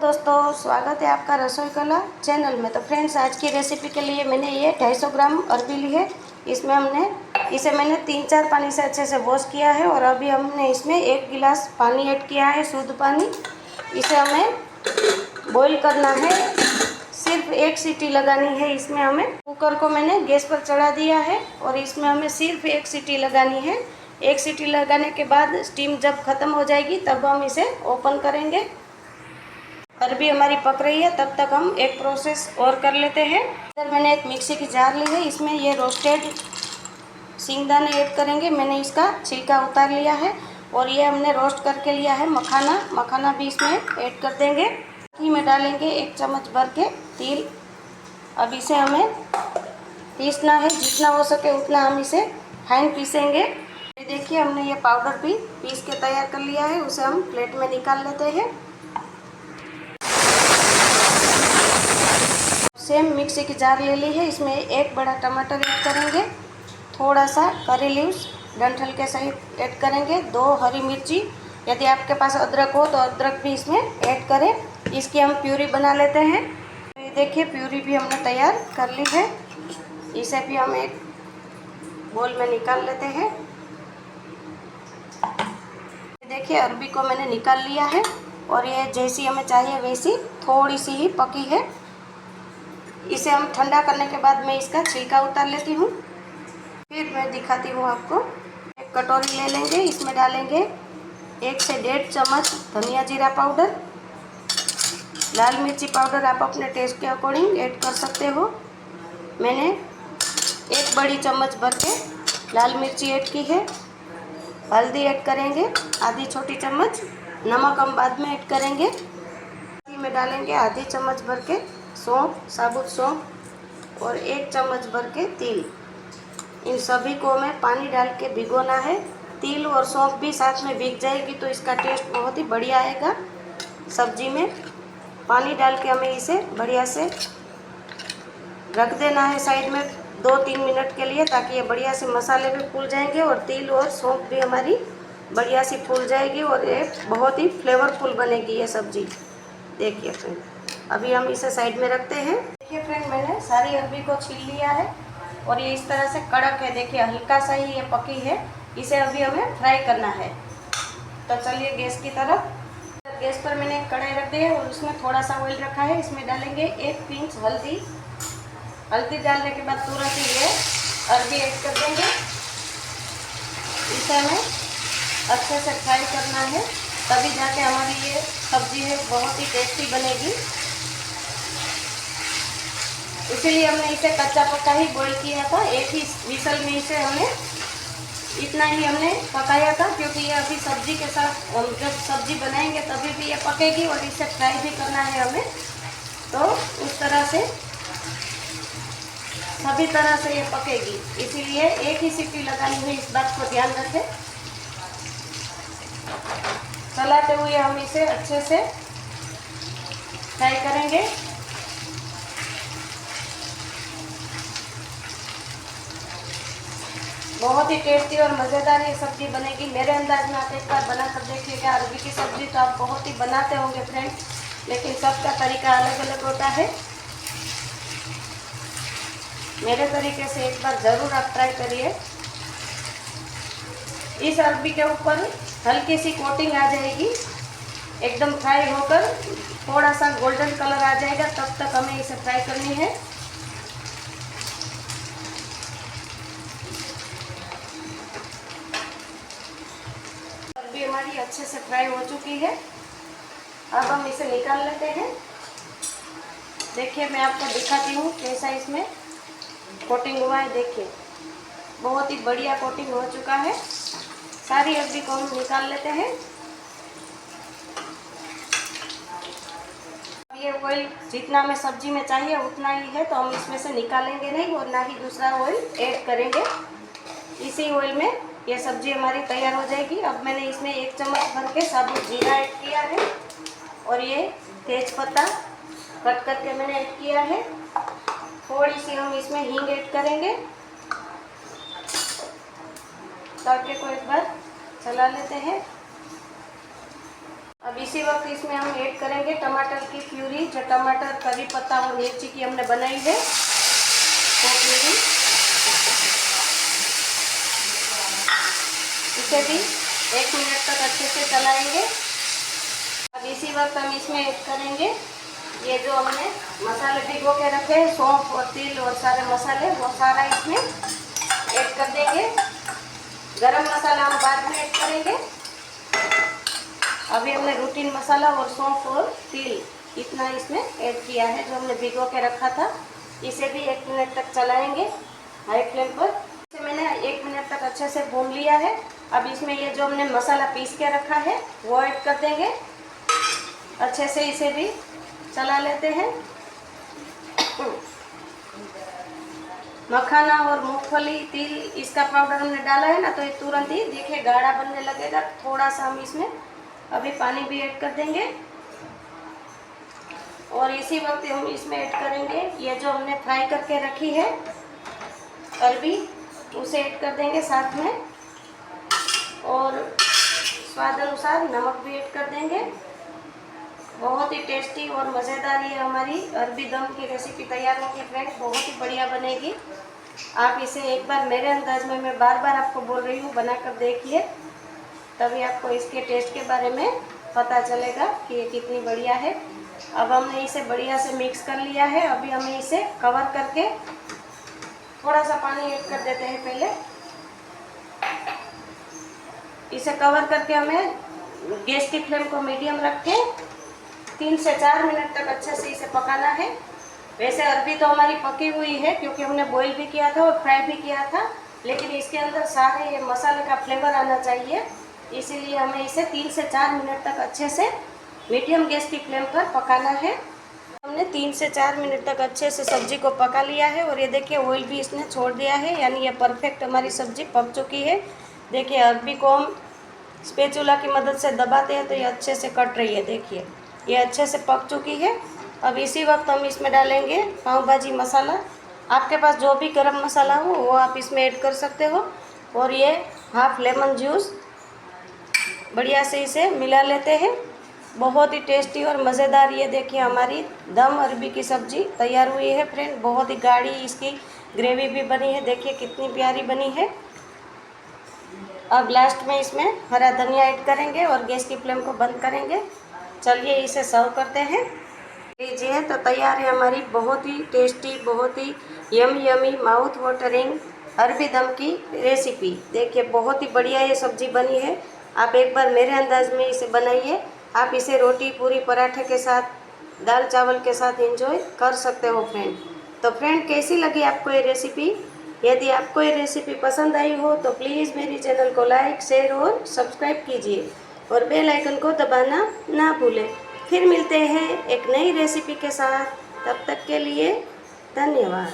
दोस्तों, स्वागत है आपका रसोई कला चैनल में। तो फ्रेंड्स, आज की रेसिपी के लिए मैंने ये 250 ग्राम अरबी ली है। इसमें इसे मैंने 3-4 पानी से अच्छे से वॉश किया है और अभी हमने इसमें 1 गिलास पानी ऐड किया है, शुद्ध पानी। इसे हमें बॉईल करना है, सिर्फ 1 सीटी लगानी है। इसमें हमें कुकर को मैंने गैस पर चढ़ा दिया है और इसमें हमें सिर्फ 1 सीटी लगानी है। 1 सीटी लगाने के बाद स्टीम जब ख़त्म हो जाएगी तब हम इसे ओपन करेंगे। अरबी हमारी पक रही है, तब तक हम एक प्रोसेस और कर लेते हैं। इधर मैंने एक मिक्सी की जार ली है, इसमें ये रोस्टेड सिंगदाने ऐड करेंगे। मैंने इसका छिलका उतार लिया है और ये हमने रोस्ट करके लिया है मखाना भी इसमें ऐड कर देंगे। घी में डालेंगे 1 चम्मच भर के तिल। अब इसे हमें पीसना है, जितना हो सके उतना हम इसे फाइन पीसेंगे। ये देखिए, हमने ये पाउडर भी पीस के तैयार कर लिया है, उसे हम प्लेट में निकाल लेते हैं। सेम मिक्सी की जार ले ली है, इसमें 1 बड़ा टमाटर ऐड करेंगे, थोड़ा सा करी लीव्स डंठल के सहित ऐड करेंगे, 2 हरी मिर्ची। यदि आपके पास अदरक हो तो अदरक भी इसमें ऐड करें। इसकी हम प्यूरी बना लेते हैं। तो ये देखिए, प्यूरी भी हमने तैयार कर ली है। इसे भी हम एक बोल में निकाल लेते हैं। देखिए, अरबी को मैंने निकाल लिया है और ये जैसी हमें चाहिए वैसी थोड़ी सी ही पकी है। इसे हम ठंडा करने के बाद मैं इसका छिलका उतार लेती हूँ, फिर मैं दिखाती हूँ आपको। एक कटोरी ले लेंगे, इसमें डालेंगे 1 से 1.5 चम्मच धनिया जीरा पाउडर। लाल मिर्ची पाउडर आप अपने टेस्ट के अकॉर्डिंग ऐड कर सकते हो। मैंने 1 बड़ी चम्मच भर के लाल मिर्ची ऐड की है। हल्दी ऐड करेंगे आधी छोटी चम्मच। नमक हम बाद में ऐड करेंगे। में डालेंगे आधी चम्मच भर के सौंफ, साबुत सौंफ और 1 चम्मच भर के तिल। इन सभी को हमें पानी डाल के भिगोना है। तिल और सौंफ भी साथ में भीग जाएगी तो इसका टेस्ट बहुत ही बढ़िया आएगा सब्जी में। पानी डाल के हमें इसे बढ़िया से रख देना है साइड में 2-3 मिनट के लिए, ताकि ये बढ़िया से मसाले भी फूल जाएंगे और तिल और सौंफ भी हमारी बढ़िया सी फूल जाएगी और ये बहुत ही फ्लेवरफुल बनेगी ये सब्जी। देखिए फ्रेंड, अभी हम इसे साइड में रखते हैं। देखिए फ्रेंड, मैंने सारी अरबी को छील लिया है और ये इस तरह से कड़क है। देखिए, हल्का सा ही ये पकी है। इसे अभी हमें फ्राई करना है। तो चलिए गैस की तरफ। गैस पर मैंने एक कढ़ाई रख दी है और उसमें थोड़ा सा ऑयल रखा है। इसमें डालेंगे 1 पिंच हल्दी। हल्दी डालने के बाद तुरंत ही ये अरबी ऐड कर देंगे। इसे हमें अच्छे से फ्राई करना है, तभी जाके हमारी ये सब्जी है बहुत ही टेस्टी बनेगी। इसीलिए हमने इसे कच्चा पक्का ही बॉईल किया था। 1 ही विसल में इसे हमने इतना ही हमने पकाया था, क्योंकि ये अभी सब्जी के साथ हम जब सब्जी बनाएंगे तभी भी ये पकेगी और इसे फ्राई भी करना है हमें। तो उस तरह से सभी तरह से ये पकेगी, इसीलिए 1 ही सीटी लगानी है, इस बात को ध्यान रखें। चलाते हुए हम इसे अच्छे से फ्राई करेंगे। बहुत ही टेस्टी और मज़ेदार ये सब्जी बनेगी। मेरे अंदाज में आप एक बार बना कर देखिएगा। अरबी की सब्जी तो आप बहुत ही बनाते होंगे फ्रेंड्स, लेकिन सबका तरीका अलग अलग होता है। मेरे तरीके से एक बार ज़रूर आप ट्राई करिए। इस अरबी के ऊपर हल्की सी कोटिंग आ जाएगी, एकदम फ्राई होकर थोड़ा सा गोल्डन कलर आ जाएगा, तब तक हमें इसे फ्राई करनी है। अरबी हमारी अच्छे से फ्राई हो चुकी है। अब हम इसे निकाल लेते हैं। देखिए, मैं आपको दिखाती हूँ कैसा इसमें कोटिंग हुआ है। देखिए, बहुत ही बढ़िया कोटिंग हो चुका है। सारी अरबी को हम निकाल लेते हैं। ये ऑयल जितना हमें सब्जी में चाहिए उतना ही है, तो हम इसमें से निकालेंगे नहीं और ना ही दूसरा ऑयल ऐड करेंगे। इसी ऑयल में ये सब्जी हमारी तैयार हो जाएगी। अब मैंने इसमें 1 चम्मच भर के साबुत जीरा ऐड किया है और ये तेज पत्ता कट करके मैंने ऐड किया है। थोड़ी सी हम इसमें हींग ऐड करेंगे। तड़के को एक बार चला लेते हैं। अब इसी वक्त इसमें हम ऐड करेंगे टमाटर की प्यूरी, जो टमाटर, करी पत्ता और मिर्ची की हमने बनाई है वो प्यूरी। इसे भी 1 मिनट तक अच्छे से चलाएंगे। अब इसी वक्त हम इसमें ऐड करेंगे ये जो हमने मसाले भिगो के रखे हैं, सौंफ और तिल और सारे मसाले, वो सारा इसमें ऐड कर देंगे। गरम मसाला हम बाद में ऐड करेंगे। अभी हमने रूटीन मसाला और सौंफ और तिल इतना इसमें ऐड किया है जो हमने भिगो के रखा था। इसे भी 1 मिनट तक चलाएंगे हाई फ्लेम पर। इसे मैंने 1 मिनट तक अच्छे से भून लिया है। अब इसमें ये जो हमने मसाला पीस के रखा है वो ऐड कर देंगे। अच्छे से इसे भी चला लेते हैं। मखाना और मूंगफली, तिल, इसका पाउडर हमने डाला है ना, तो ये तुरंत ही देखिए गाढ़ा बनने लगेगा। थोड़ा सा हम इसमें अभी पानी भी ऐड कर देंगे और इसी वक्त हम इसमें ऐड करेंगे ये जो हमने फ्राई करके रखी है अरबी, उसे ऐड कर देंगे साथ में। और स्वाद अनुसार नमक भी ऐड कर देंगे। बहुत ही टेस्टी और मज़ेदार ये हमारी अरबी दम की रेसिपी तैयार होगी फ्रेंड्स, बहुत ही बढ़िया बनेगी। आप इसे एक बार मेरे अंदाज में, मैं बार बार आपको बोल रही हूँ, बनाकर देखिए, तभी आपको इसके टेस्ट के बारे में पता चलेगा कि ये कितनी बढ़िया है। अब हमने इसे बढ़िया से मिक्स कर लिया है। अभी हमें इसे कवर करके थोड़ा सा पानी ऐड कर देते हैं पहले। इसे कवर करके हमें गैस की फ्लेम को मीडियम रख के 3 से 4 मिनट तक अच्छे से इसे पकाना है। वैसे अरबी तो हमारी पकी हुई है क्योंकि हमने बॉईल भी किया था और फ्राई भी किया था, लेकिन इसके अंदर सारे ये मसाले का फ्लेवर आना चाहिए, इसीलिए हमें इसे 3 से 4 मिनट तक अच्छे से मीडियम गैस की फ्लेम पर पकाना है। हमने 3 से 4 मिनट तक अच्छे से सब्जी को पका लिया है और ये देखिए ऑयल भी इसने छोड़ दिया है, यानी ये परफेक्ट हमारी सब्जी पक चुकी है। देखिए अरबी को हम स्पैचुला की मदद से दबाते हैं तो ये अच्छे से कट रही है। देखिए ये अच्छे से पक चुकी है। अब इसी वक्त हम इसमें डालेंगे पाव भाजी मसाला। आपके पास जो भी गरम मसाला हो वो आप इसमें ऐड कर सकते हो। और ये हाफ लेमन जूस, बढ़िया से इसे मिला लेते हैं। बहुत ही टेस्टी और मज़ेदार ये देखिए हमारी दम अरबी की सब्ज़ी तैयार हुई है फ्रेंड। बहुत ही गाढ़ी इसकी ग्रेवी भी बनी है, देखिए कितनी प्यारी बनी है। अब लास्ट में इसमें हरा धनिया ऐड करेंगे और गैस की फ्लेम को बंद करेंगे। चलिए इसे सर्व करते हैं। लीजिए तो तैयार है हमारी बहुत ही टेस्टी, बहुत ही यमी माउथ वाटरिंग अरबी दम की रेसिपी। देखिए बहुत ही बढ़िया ये सब्ज़ी बनी है। आप एक बार मेरे अंदाज में इसे बनाइए। आप इसे रोटी, पूरी, पराठे के साथ, दाल चावल के साथ एंजॉय कर सकते हो फ्रेंड। तो फ्रेंड कैसी लगी आपको ये रेसिपी? यदि आपको ये रेसिपी पसंद आई हो तो प्लीज़ मेरी चैनल को लाइक, शेयर और सब्सक्राइब कीजिए और बेल आइकन को दबाना ना भूलें। फिर मिलते हैं एक नई रेसिपी के साथ, तब तक के लिए धन्यवाद।